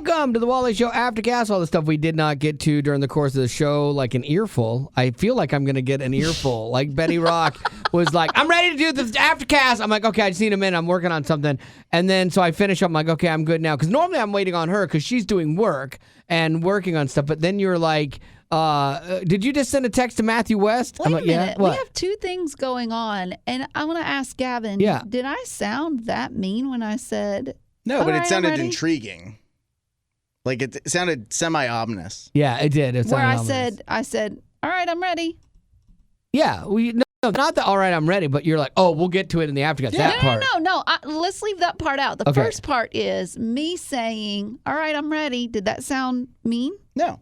Welcome to the Wally Show Aftercast. All the stuff we did not get to during the course of the show, like an earful. I feel like I'm going to get an earful. Like Betty Rock was like, I'm ready to do the Aftercast. I'm like, okay, I just need a minute. I'm working on something. And then so I finish up. I'm like, okay, I'm good now. Because normally I'm waiting on her because she's doing work and working on stuff. But then you're like, did you just send a text to Matthew West? Wait I'm a like, minute. Yeah? We have two things going on. And I want to ask Gavin, did I sound that mean when I said... No, but right, it sounded intriguing. Like it sounded semi-ominous. Yeah, it did. It Where ominous. I said, all right, I'm ready. Yeah, no, not the all right, I'm ready, but you're like, oh, we'll get to it in the Aftercast. Yeah. That part. No. Let's leave that part out. The first part is me saying, all right, I'm ready. Did that sound mean? No.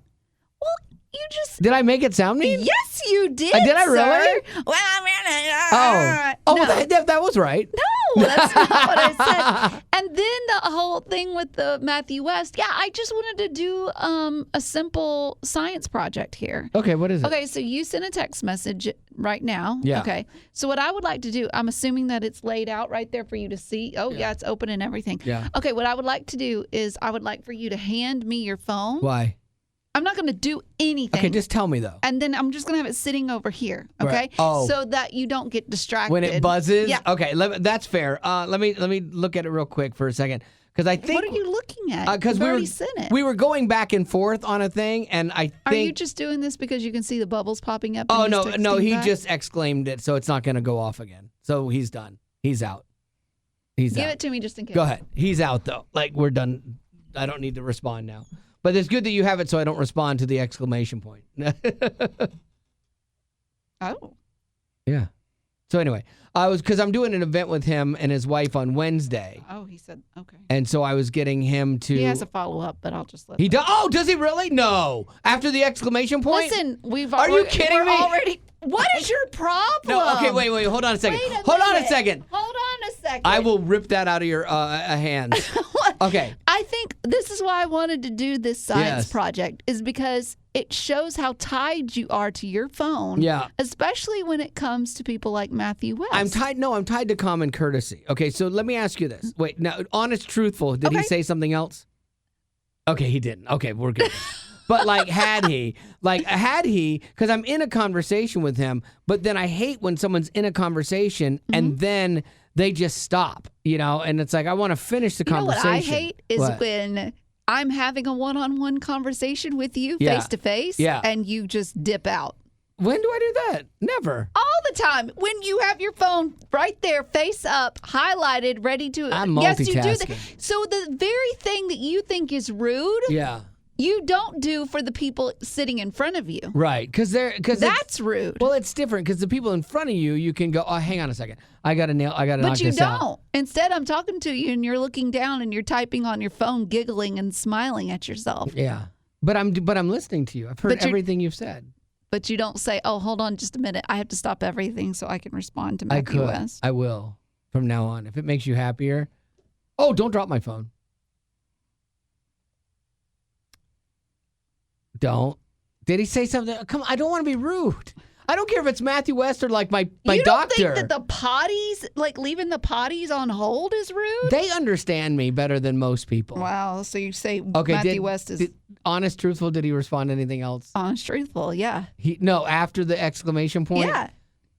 Well, you just... Did I make it sound mean? Yes, you did, Did I really? sir. Well, I'm ready. Oh, No. that was right. No, that's not what I said. And then the whole thing with the Matthew West. Yeah, I just wanted to do a simple science project here. Okay, what is it? Okay, so you sent a text message right now. Yeah. Okay, so what I would like to do, I'm assuming that it's laid out right there for you to see. Oh, yeah, it's open and everything. Yeah. Okay, what I would like to do is I would like for you to hand me your phone. Why? I'm not going to do anything. Okay, just tell me, though. And then I'm just going to have it sitting over here, okay? Right. Oh. So that you don't get distracted. When it buzzes? Yeah. Okay, that's fair. Let me look at it real quick for a second. Because I think... What are you looking at? Because You've already sent it. we were going back and forth on a thing, and I think... Are you just doing this because you can see the bubbles popping up? Oh, and no, he's no, texting he back? just exclaimed it, so it's not going to go off again. So he's done. He's out. He's Give out. it to me just in case. Go ahead. He's out, though. Like, we're done. I don't need to respond now. But it's good that you have it so I don't respond to the exclamation point. Oh. Yeah. So anyway, because I'm doing an event with him and his wife on Wednesday. Oh, he said, okay. And so I was getting him to... He has a follow-up, but I'll just let He him. does? Oh, does he really? No. After the exclamation point? Listen, Are you kidding me? Already... What is your problem? No, okay, wait. Hold on a second. Wait a Hold on a minute. second. Hold on a second. I will rip that out of your hands. What? Okay. I think this is why I wanted to do this science Yes. project, is because it shows how tied you are to your phone. Yeah. Especially when it comes to people like Matthew West. I'm tied to common courtesy. Okay, so let me ask you this. Wait, now, honest, truthful, did he Okay. say something else? Okay, he didn't. Okay, we're good. But had he, because I'm in a conversation with him, but then I hate when someone's in a conversation and then they just stop, and it's like, I want to finish the conversation. What I hate is What? when I'm having a one-on-one conversation with you Yeah. face to face Yeah. and you just dip out. When do I do that? Never. All the time. When you have your phone right there, face up, highlighted, ready to... I'm Yes, you do multitasking. that. So the very thing that you think is rude, Yeah. you don't do for the people sitting in front of you. Right, because That's rude. Well, it's different because the people in front of you, you can go, oh, hang on a second. I got to knock But you this don't. out. Instead, I'm talking to you and you're looking down and you're typing on your phone, giggling and smiling at yourself. Yeah. But I'm listening to you. I've heard everything you've said. But you don't say, oh, hold on just a minute. I have to stop everything so I can respond to Matthew West. I will from now on. If it makes you happier. Oh, don't drop my phone. Don't. Did he say something? Come on, I don't want to be rude. I don't care if it's Matthew West or like my doctor. You don't think that the potties, like leaving the potties on hold is rude? They understand me better than most people. Wow. So you say Okay, Matthew West is honest, truthful, did he respond to anything else? honest, truthful. Yeah. No, after the exclamation point? Yeah.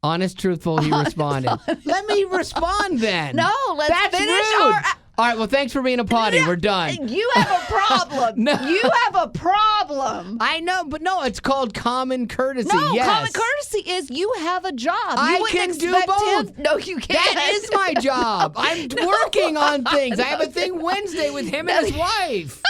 Honest, truthful, he responded. Let me respond then. No, let's That's finish rude. our... All right, well, thanks for being a potty. We're done. You have a problem. No. You have a problem. I know, but no, it's called common courtesy. No, yes. common courtesy is you have a job. I You wouldn't can do expect both. him- No, you can't. That is my job. I'm working on things. I have a thing Wednesday with him and his wife.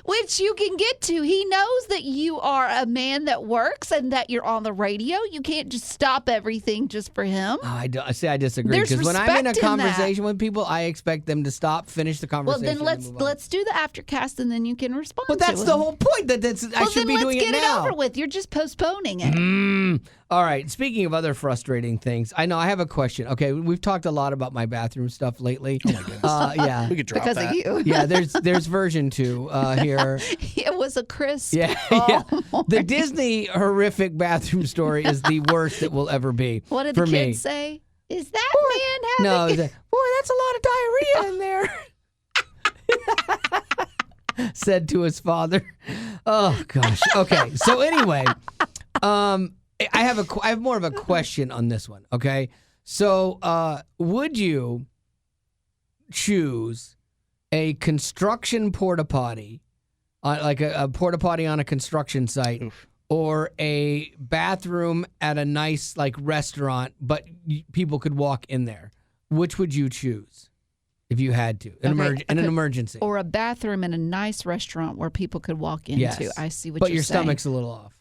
Which you can get to. He knows that you are a man that works and that you're on the radio. You can't just stop everything just for him. Oh, I disagree. There's Because when I'm in a respect in that. conversation with people, I expect them to stop, finish the Well, conversation. then let's do the aftercast and then you can respond. But that's to the him. whole point. I should be doing let's it get now. it over with. You're just postponing it. All right. Speaking of other frustrating things, I know I have a question. Okay, we've talked a lot about my bathroom stuff lately. Oh my goodness. Yeah. We could drop Because that. of you. Yeah, there's version 2 here. It was a crisp. Yeah, yeah. The Disney horrific bathroom story is the worst it will ever be. What did for the me. kids say? Is that man having... No, boy, that's a lot of diarrhea in there. said to his father. Oh gosh. Okay. So anyway, I have more of a question on this one. Okay. So would you choose a construction porta potty, like a porta potty on a construction site, or a bathroom at a nice like restaurant, but people could walk in there? Which would you choose if you had to in an emergency? Or a bathroom in a nice restaurant where people could walk into. Yes. I see what but you're your saying. stomach's a little off.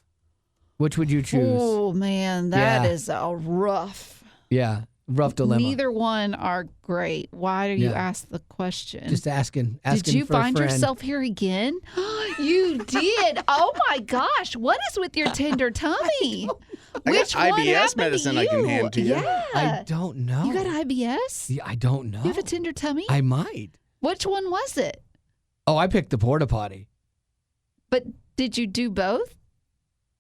Which would you choose? Oh man, that is a rough. Yeah, rough dilemma. Neither one are great. Why do you ask the question? Just asking. Did you for a find friend. yourself here again? You did. Oh my gosh! What is with your tender tummy? Which I got one IBS happened medicine to I can you? hand to you. Yeah. I don't know. You got IBS? Yeah, I don't know. You have a tender tummy? I might. Which one was it? Oh, I picked the porta potty. But did you do both?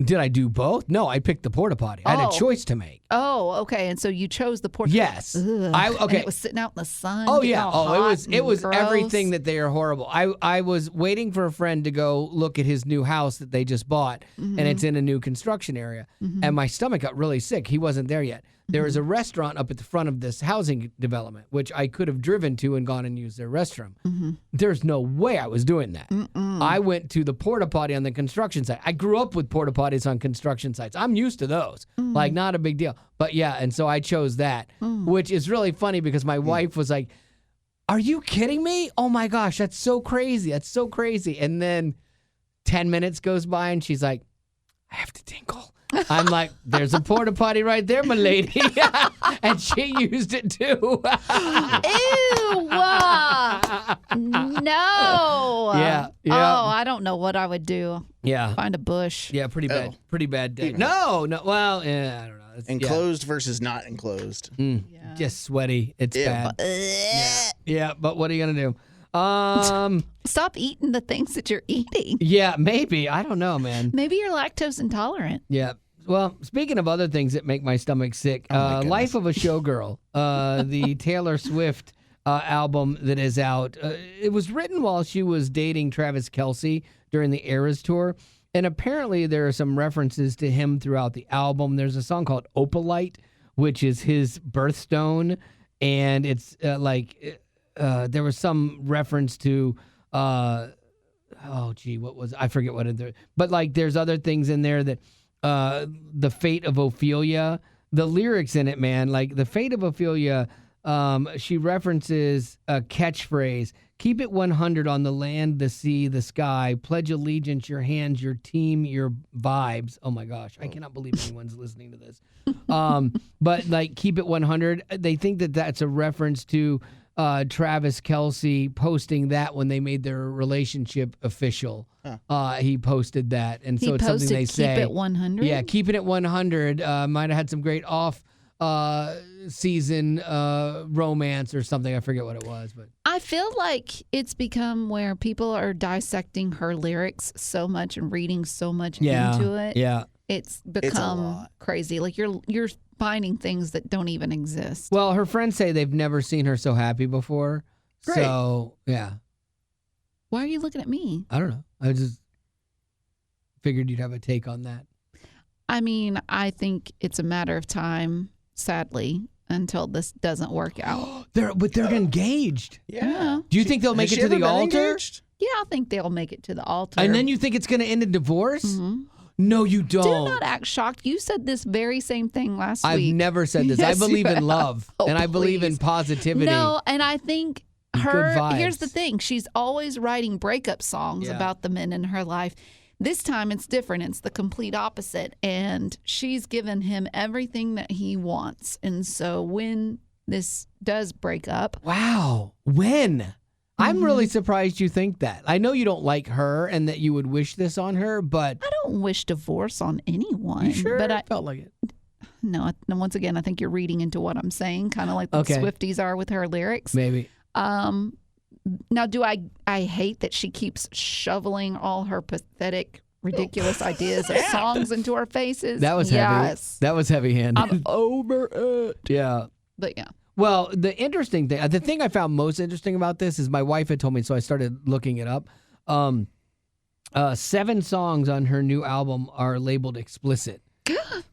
Did I do both? No, I picked the porta potty. I had a choice to make. Oh, okay. And so you chose the porta. Yes. Ugh. Okay. And it was sitting out in the sun. Oh getting yeah. all Oh, hot it was and everything gross. that they are horrible. I was waiting for a friend to go look at his new house that they just bought, and it's in a new construction area. And my stomach got really sick. He wasn't there yet. There is a restaurant up at the front of this housing development, which I could have driven to and gone and used their restroom. There's no way I was doing that. I went to the porta potty on the construction site. I grew up with porta potties on construction sites. I'm used to those. Like, not a big deal. But yeah, and so I chose that, which is really funny because my wife was like, "Are you kidding me? Oh my gosh, that's so crazy. That's so crazy." And then 10 minutes goes by and she's like, "I have to tinkle." I'm like, "There's a porta potty right there, my lady." And she used it too. Ew! No. Yeah. Oh, I don't know what I would do. Yeah. Find a bush. Yeah, pretty bad. Oh. Pretty bad day. No. Well, yeah, I don't know. It's, Enclosed versus not enclosed. Yeah. just sweaty. It's Ew. bad. Yeah, but what are you going to do? Stop eating the things that you're eating. Yeah, maybe. I don't know, man. Maybe you're lactose intolerant. Yeah. Well, speaking of other things that make my stomach sick, Life of a Showgirl, the Taylor Swift album that is out, it was written while she was dating Travis Kelce during the Eras tour. And apparently there are some references to him throughout the album. There's a song called Opalite, which is his birthstone. And it's there was some reference to, what was, I forget what it, but like there's other things in there that, the fate of Ophelia, the lyrics in it, man, like the fate of Ophelia, she references a catchphrase, "Keep it 100 on the land, the sea, the sky, pledge allegiance, your hands, your team, your vibes." Oh my gosh, I cannot believe anyone's listening to this. But like, keep it 100. They think that that's a reference to Travis Kelce posting that when they made their relationship official. He posted that, and so it's something they say. Keep it 100. Yeah, keeping it 100. Might have had some great season romance or something. I forget what it was, but I feel like it's become where people are dissecting her lyrics so much and reading so much into it. Yeah. It's become lot. crazy. Like you're finding things that don't even exist. Well, her friends say they've never seen her so happy before. Great. So yeah, Why are you looking at me? I don't know. I just figured you'd have a take on that. I mean, I think it's a matter of time, sadly, until this doesn't work out. They're engaged. Yeah. Do you think they'll make Has it she to ever the been altar? engaged? Yeah, I think they'll make it to the altar. And then you think it's going to end in divorce? Mhm. No, you Do don't. not act shocked. You said this very same thing last I've week. never said this. I Yes, you believe in have. love, Oh, and I believe in please. positivity. No, and I think Good her, vibes. here's the thing. She's always writing breakup songs Yeah. about the men in her life. This time it's different. It's the complete opposite. And she's given him everything that he wants. And so when this does break up, Wow. When? I'm Mm-hmm. really surprised you think that. I know you don't like her and that you would wish this on her, but I don't wish divorce on anyone. you sure But I felt like it. no, once again, I think you're reading into what I'm saying, kind of like the Okay. Swifties are with her lyrics. Maybe. Now, do I hate that she keeps shoveling all her pathetic, ridiculous ideas of songs into our faces? That was heavy. Yes. That was heavy-handed. I'm over it. Yeah. But yeah. Well, the interesting thing, the thing I found most interesting about this is my wife had told me, so I started looking it up. 7 songs on her new album are labeled explicit.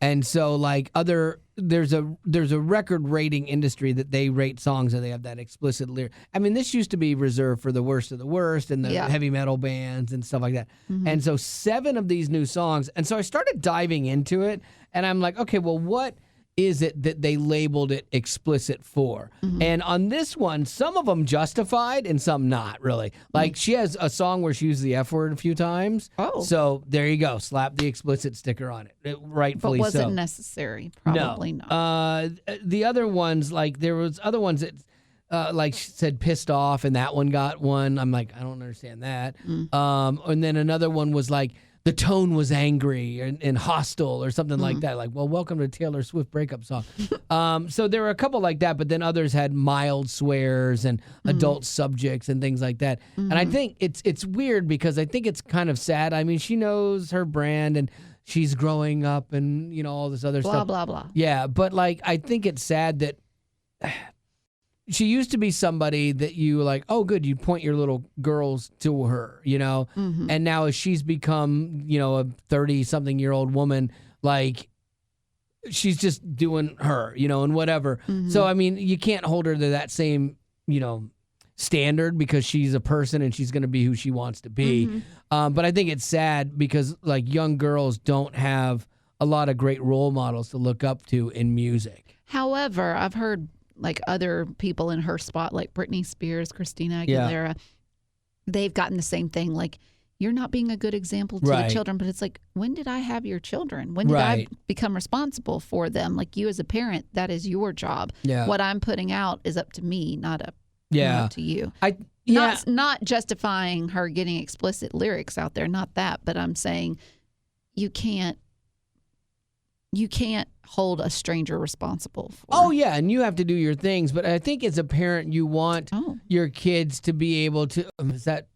And so like there's a record rating industry that they rate songs and they have that explicit lyric. I mean, this used to be reserved for the worst of the worst and the heavy metal bands and stuff like that. And so 7 of these new songs. And so I started diving into it and I'm like, okay, well, what is it that they labeled it explicit for? And on this one, some of them justified and some not really. Like she has a song where she used the F word a few times. Oh. So there you go. Slap the explicit sticker on it. Rightfully But was so. it necessary? Probably No. not. The other ones, like there was other ones that like she said pissed off and that one got one. I'm like, I don't understand that. And then another one was like, the tone was angry and hostile or something like that. Like, well, welcome to Taylor Swift breakup song. So there were a couple like that, but then others had mild swears and adult subjects and things like that. And I think it's weird because I think it's kind of sad. I mean, she knows her brand and she's growing up and, you know, all this other Blah, stuff. blah, blah. Yeah, but like, I think it's sad that she used to be somebody that you like, oh, good, you point your little girls to her, you know? And now as she's become, you know, a 30-something-year-old woman, like, she's just doing her, you know, and whatever. So, I mean, you can't hold her to that same, you know, standard because she's a person and she's going to be who she wants to be. But I think it's sad because, like, young girls don't have a lot of great role models to look up to in music. However, I've heard like other people in her spot, like Britney Spears, Christina Aguilera, they've gotten the same thing. Like, you're not being a good example to the children, but it's like, when did I have your children? When did I become responsible for them? Like, you as a parent, that is your job. What I'm putting out is up to me, not up to you. Not justifying her getting explicit lyrics out there, not that, but I'm saying you can't hold a stranger responsible for. Oh, yeah, and you have to do your things. But I think as a parent, you want your kids to be able to... is that...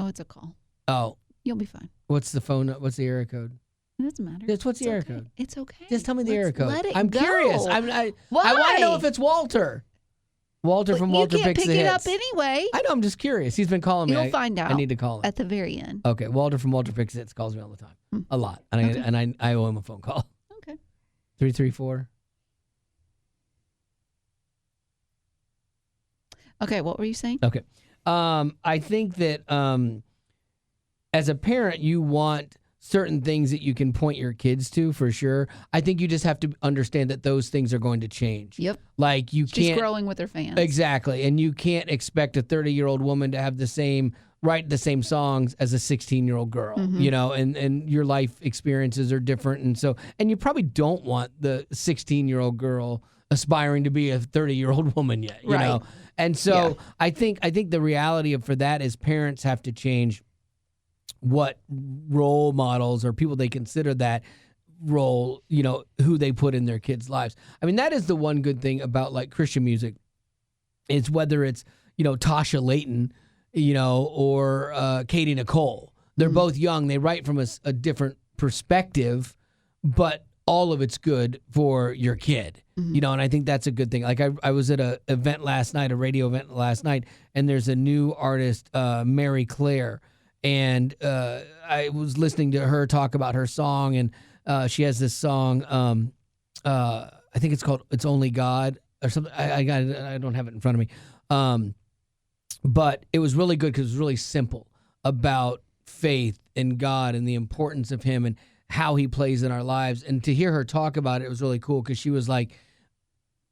Oh, it's a call. Oh. You'll be fine. What's the phone? What's the area code? It doesn't matter. What's the area code? It's okay. Just tell me the area code. Let it I'm go. curious. I want to know if it's Walter. Walter from Walter Picks the Hits. You can't pick it up anyway. I know, I'm just curious. He's been calling me. You'll find out. I need to call him. At the very end. Okay, Walter from Walter Picks the Hits calls me all the time. A lot. And I owe him a phone call. Okay. 334. Okay, what were you saying? Okay. I think that as a parent, you want certain things that you can point your kids to for sure. I think you just have to understand that those things are going to change. Yep. Like She's growing with her fans. Exactly. And you can't expect a 30-year-old woman to have write the same songs as a 16-year-old girl, you know, and your life experiences are different. And you probably don't want the 16-year-old girl aspiring to be a 30-year-old woman yet, you know? And so I think the reality for that is parents have to change what role models or people they consider that role, you know, who they put in their kids' lives. I mean, that is the one good thing about like Christian music is whether it's, you know, Tasha Layton, you know, or Katie Nicole. They're both young. They write from a different perspective, but all of it's good for your kid, you know, and I think that's a good thing. Like I was at a radio event last night, and there's a new artist, Mary Claire, and I was listening to her talk about her song, and she has this song, I think it's called "It's Only God" or something. I don't have it in front of me, but it was really good because it was really simple about faith and God and the importance of Him and how He plays in our lives. And to hear her talk about it was really cool because she was like,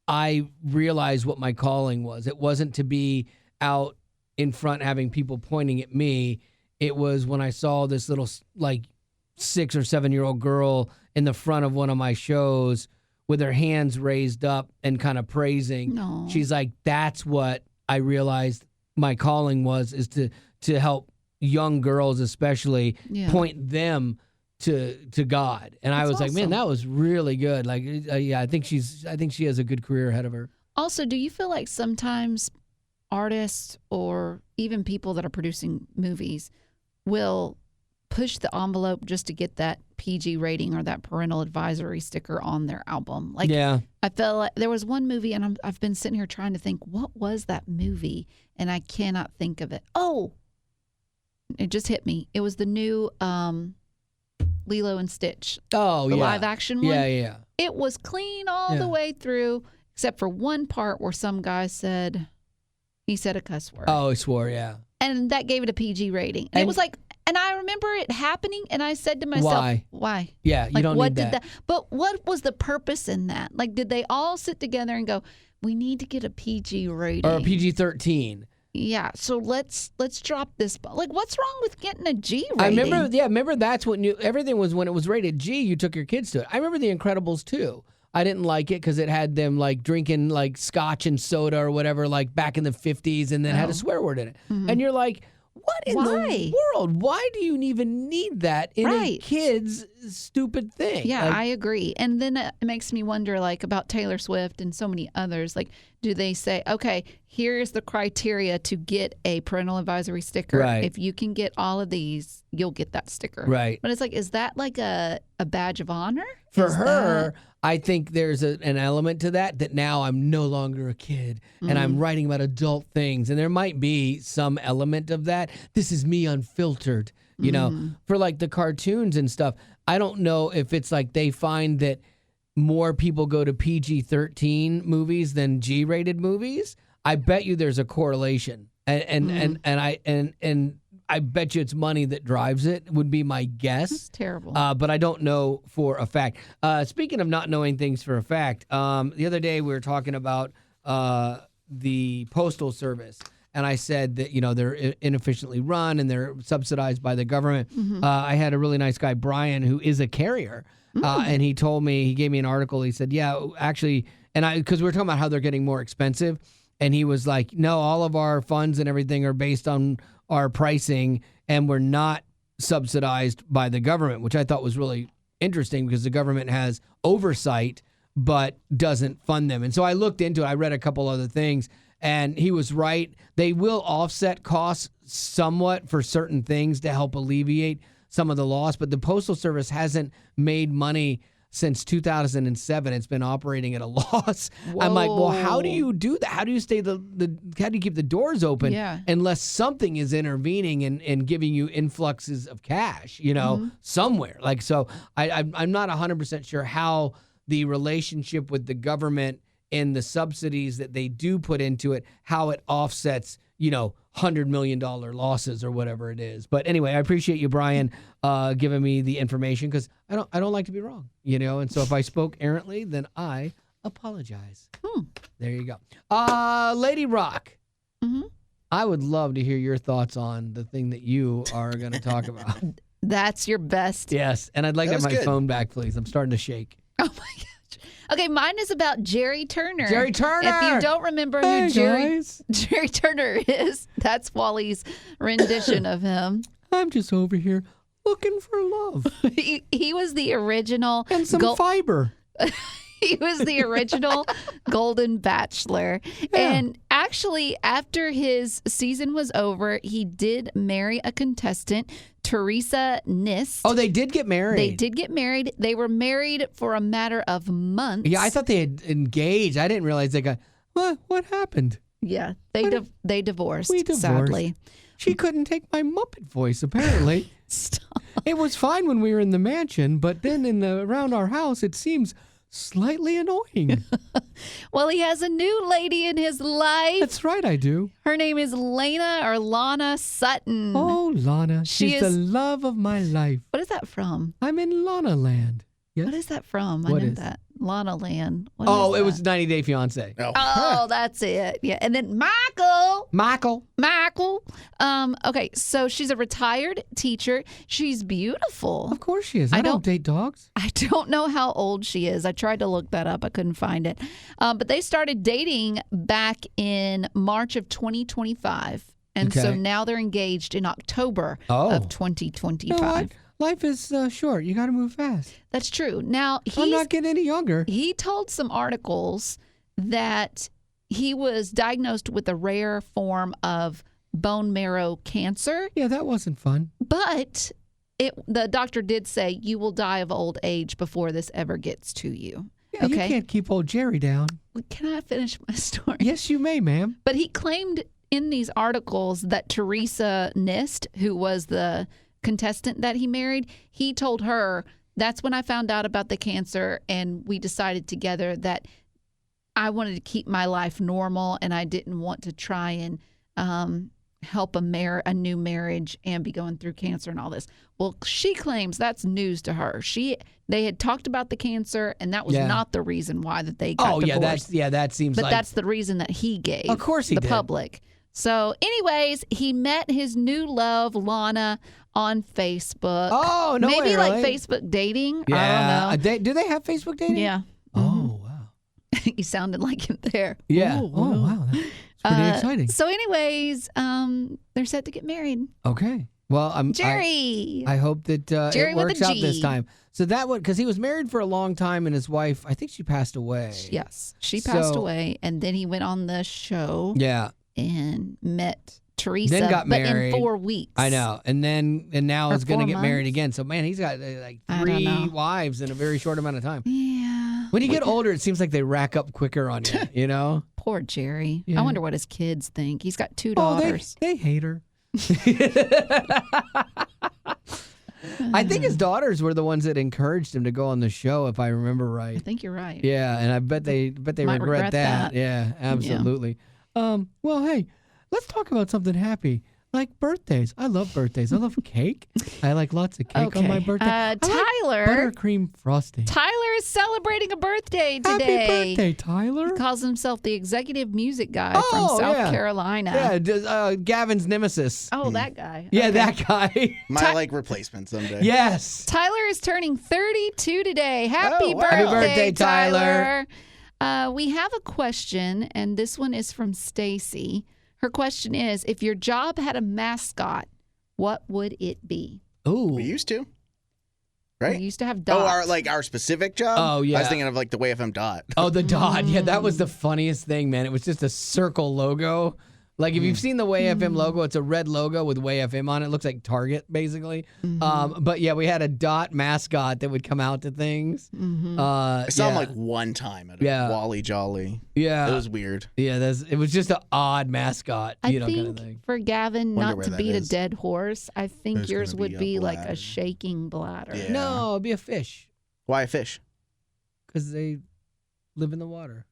I realized what my calling was. It wasn't to be out in front having people pointing at me. It was when I saw this little like 6 or 7-year-old girl in the front of one of my shows with her hands raised up and kind of praising. No. She's like, that's what I realized my calling was, is to help young girls especially point them to God. And I was like, man, that was really good. Like, I think she has a good career ahead of her. Also, do you feel like sometimes artists or even people that are producing movies will push the envelope just to get that PG rating or that parental advisory sticker on their album? Like, I felt like there was one movie, and I've been sitting here trying to think, what was that movie? And I cannot think of it. Oh, It just hit me. It was the new Lilo and Stitch. Oh, the yeah. live action one. Yeah. It was clean all the way through, except for one part where some guy said a cuss word. Oh, he swore, yeah. And that gave it a PG rating. And it was like, and I remember it happening, and I said to myself, why? Yeah, you don't what need did that. But what was the purpose in that? Like, did they all sit together and go, we need to get a PG rating? Or a PG-13. Yeah, so let's drop this. Like, what's wrong with getting a G rating? I remember that's what everything was when it was rated G, you took your kids to it. I remember The Incredibles too. I didn't like it because it had them like drinking like scotch and soda or whatever, like back in the 50s, and then had a swear word in it. Mm-hmm. And you're like, what in the world? Why do you even need that in a kid's stupid thing? Yeah, I agree. And then it makes me wonder, like, about Taylor Swift and so many others. Like, do they say, okay, here's the criteria to get a parental advisory sticker. Right. If you can get all of these, you'll get that sticker. Right. But it's like, is that like a badge of honor? For her, I think there's an element to that now I'm no longer a kid and I'm writing about adult things. And there might be some element of that. This is me unfiltered, you know, for like the cartoons and stuff. I don't know if it's like they find that more people go to PG-13 movies than G-rated movies. I bet you there's a correlation. And I bet you it's money that drives it, would be my guess. That's terrible. But I don't know for a fact. Speaking of not knowing things for a fact, the other day we were talking about the Postal Service. And I said that, you know, they're inefficiently run and they're subsidized by the government. I had a really nice guy, Brian, who is a carrier. And he told me, he gave me an article. He said, yeah, actually, because we were talking about how they're getting more expensive. And he was like, no, all of our funds and everything are based on our pricing, and we're not subsidized by the government, which I thought was really interesting because the government has oversight but doesn't fund them. And so I looked into it. I read a couple other things, and he was right. They will offset costs somewhat for certain things to help alleviate some of the loss, but the Postal Service hasn't made money since 2007. It's been operating at a loss. Whoa. I'm like, well, how do you do that? How do you stay how do you keep the doors open unless something is intervening and giving you influxes of cash, you know, somewhere? Like, so I'm not 100% sure how the relationship with the government and the subsidies that they do put into it, how it offsets, you know, $100 million losses or whatever it is. But anyway, I appreciate you, Brian, giving me the information because I don't like to be wrong, you know. And so if I spoke errantly, then I apologize. There you go. Lady Rock, I would love to hear your thoughts on the thing that you are going to talk about. That's your best. Yes, and I'd like to have my phone back, please. I'm starting to shake. Oh, my gosh. Okay, mine is about Jerry Turner. Jerry Turner! If you don't remember who Jerry Turner is, that's Wally's rendition of him. I'm just over here looking for love. He was the original. And some fiber. He was the original Golden Bachelor. Yeah. And actually, after his season was over, he did marry a contestant, Teresa Nist. Oh, they did get married. They did get married. They were married for a matter of months. Yeah, I thought they had engaged. I didn't realize they got, what happened? Yeah, they divorced, we divorced, sadly. She couldn't take my Muppet voice, apparently. Stop. It was fine when we were in the mansion, but then around our house, it seems slightly annoying. Well, he has a new lady in his life. That's right, I do. Her name is Lana Sutton. Oh, Lana. She's the love of my life. What is that from? I'm in Lana Land. Yes? What is that from? What I know is that. Lana Land. It was 90 Day Fiancé. Oh, that's it. Yeah. And then Michael. Okay, so she's a retired teacher. She's beautiful. Of course she is. I don't date dogs. I don't know how old she is. I tried to look that up. I couldn't find it. But they started dating back in March of 2025. And so now they're engaged in October of 2025. You know what? Life is short. You got to move fast. That's true. Now, I'm not getting any younger. He told some articles that he was diagnosed with a rare form of bone marrow cancer. Yeah, that wasn't fun. But the doctor did say you will die of old age before this ever gets to you. Yeah, you can't keep old Jerry down. Can I finish my story? Yes, you may, ma'am. But he claimed in these articles that Teresa Nist, who was the contestant that he married, he told her, that's when I found out about the cancer, and we decided together that I wanted to keep my life normal, and I didn't want to try and help a new marriage and be going through cancer and all this. Well, she claims that's news to her. They had talked about the cancer, and that was not the reason why that they got divorced. That seems but that's the reason that he gave. Of course he the did. public. So, anyways, he met his new love, Lana, on Facebook. Oh, no Maybe way, like really? Facebook dating. Yeah. I don't know. Do they have Facebook dating? Yeah. Oh, wow. You sounded like him there. Yeah. Ooh, oh, wow. That's pretty exciting. So, anyways, they're set to get married. Okay. Well, Jerry. I hope that Jerry it with a works out G. this time. So that would, because he was married for a long time, and his wife, I think she passed away. Yes, she passed away, and then he went on the show. Yeah. And met Teresa. Then got married. In 4 weeks. I know. And now is going to get 4 married months. again. So, man, he's got like I don't 3 know. wives in a very short amount of time. Yeah. When you get older, it seems like they rack up quicker on you, you know? Poor Jerry. Yeah. I wonder what his kids think. He's got 2 Oh, daughters. they hate her. I think his daughters were the ones that encouraged him to go on the show, if I remember I right. think you're right. Yeah, and I bet they Might regret that. that. Yeah, absolutely. Well, hey, let's talk about something happy. Like birthdays. I love birthdays. I love cake. I like lots of cake on my birthday. I like Tyler. buttercream frosting. Tyler is celebrating a birthday today. Happy birthday, Tyler. He calls himself the executive music guy Oh, from South yeah. Carolina. Yeah, Gavin's nemesis. Oh, that guy. Yeah, Okay. that guy. My replacement someday. Yes. Tyler is turning 32 today. Happy wow. birthday, Happy birthday, Tyler. We have a question, and this one is from Stacy. Her question is, if your job had a mascot, what would it be? Ooh. We used to. Right? We used to have dots. Oh, our specific job? Oh, yeah. I was thinking of like the WayFM dot. Oh, the dot. Yeah, that was the funniest thing, man. It was just a circle logo. Like, if you've seen the Way FM logo, it's a red logo with Way FM on it. It looks like Target, basically. But, yeah, we had a dot mascot that would come out to things. I saw him like one time at a Wally Jolly. Yeah. It was weird. Yeah, it was just an odd mascot, I kind of think thing. for Gavin Wonder not where to that beat a is. dead horse, I think There's yours gonna would be a be like a bladder. shaking bladder. Yeah. No, it'd be a fish Why a fish? because they live in the water.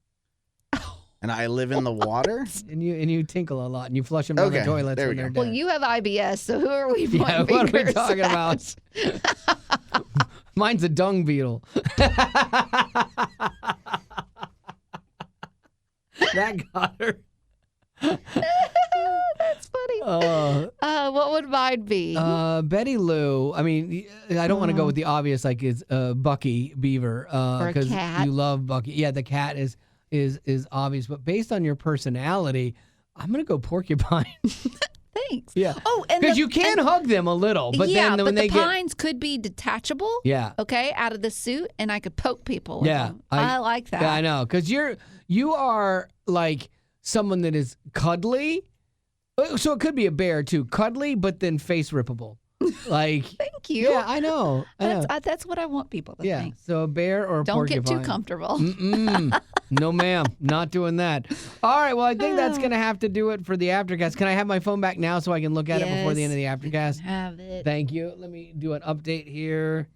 And I live in the water? And you tinkle a lot, and you flush them down the Okay, toilets there when we they're go. dead. Well, you have IBS, so who are we pointing Yeah, what are we fingers talking at? about? Mine's a dung beetle. That got her. That's funny. What would mine be? Betty Lou. I mean, I don't want to go with the obvious, like it's Bucky Beaver, Or a because cat. you love Bucky. Yeah, the cat is obvious, but based on your personality, I'm gonna go porcupine. Thanks. Yeah. Oh, and Because you can hug them a little, but then when but they the get pines could be detachable. yeah. Okay, out of the suit, and I could poke people with Yeah, them. I like that. Yeah, I know, because you are like someone that is cuddly. So it could be a bear too, cuddly, but then face rippable. Like, Thank you. yeah, I know. That's what I want people to Yeah, think. so a bear or a Don't porcupine. get too comfortable. No, ma'am, not doing that. All right, well, I think that's gonna have to do it for the Aftercast. Can I have my phone back now so I can look at it before the end of the Aftercast? Have it. Thank you. Let me do an update here.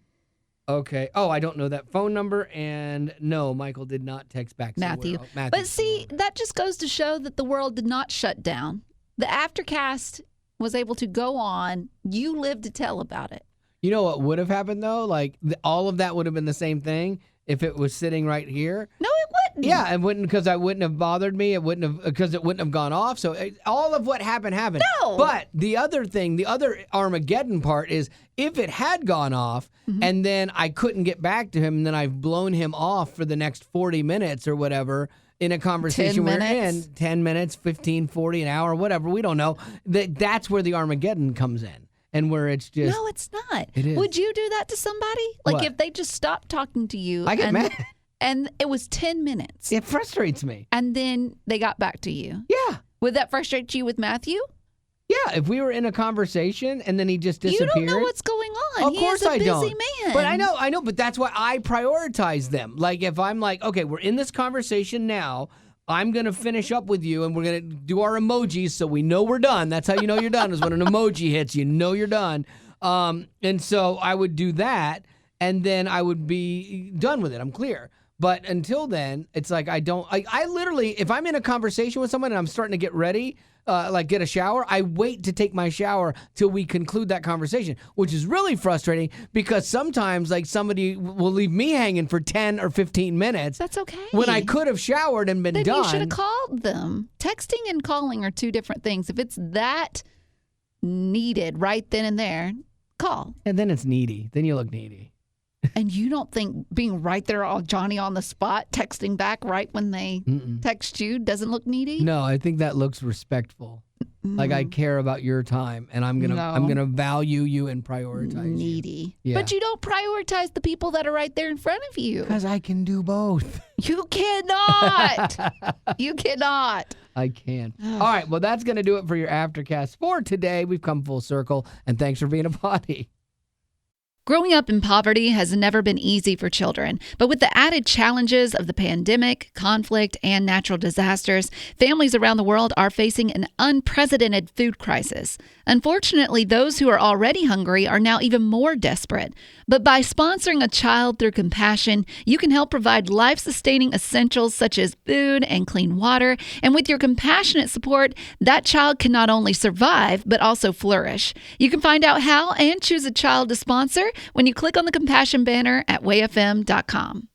Okay. Oh, I don't know that phone number, and no, Michael did not text back. So Matthew. Matthew's But see, that just goes to show that the world did not shut down. The Aftercast was able to go on. You lived to tell about it. You know what would have happened though? Like all of that would have been the same thing if it was sitting right here. No, it wouldn't. Yeah, it wouldn't, because I wouldn't have bothered me. It wouldn't have, because it wouldn't have gone off. So all of what happened. No. But the other thing, the other Armageddon part is if it had gone off and then I couldn't get back to him, and then I've blown him off for the next 40 minutes or whatever in a conversation 10 we're minutes. in, 10 minutes, 15, 40, an hour, whatever, we don't know. That's where the Armageddon comes in. And where it's just... No, it's not. It is. Would you do that to somebody? Like What? if they just stopped talking to you. I get mad. And it was 10 minutes. It frustrates me. And then they got back to you. Yeah. Would that frustrate you with Matthew? Yeah, if we were in a conversation and then he just disappeared. You don't know what's going on. Of course He is a I busy don't. man. But I know, but that's why I prioritize them. Like if I'm like, okay, we're in this conversation now, I'm going to finish up with you, and we're going to do our emojis so we know we're done. That's how you know you're done, is when an emoji hits, you know you're done. And so I would do that, and then I would be done with it. I'm clear. But until then, it's like I literally, if I'm in a conversation with someone and I'm starting to get ready, like get a shower, I wait to take my shower till we conclude that conversation, which is really frustrating because sometimes like somebody will leave me hanging for 10 or 15 minutes. That's okay. When I could have showered and been then done. You should have called them. Texting and calling are two different things. If it's that needed right then and there, call. And then it's needy. Then you look needy. And you don't think being right there, all Johnny on the spot, texting back right when they text you doesn't look needy? No, I think that looks respectful. Like I care about your time, and I'm gonna value you and prioritize needy. You. But you don't prioritize the people that are right there in front of you. Because I can do both. You cannot. You cannot. I can. All right, well, that's gonna do it for your Aftercast for today. We've come full circle, and thanks for being a potty. Growing up in poverty has never been easy for children, but with the added challenges of the pandemic, conflict, and natural disasters, families around the world are facing an unprecedented food crisis. Unfortunately, those who are already hungry are now even more desperate. But by sponsoring a child through compassion, you can help provide life-sustaining essentials such as food and clean water. And with your compassionate support, that child can not only survive, but also flourish. You can find out how and choose a child to sponsor when you click on the compassion banner at wayfm.com.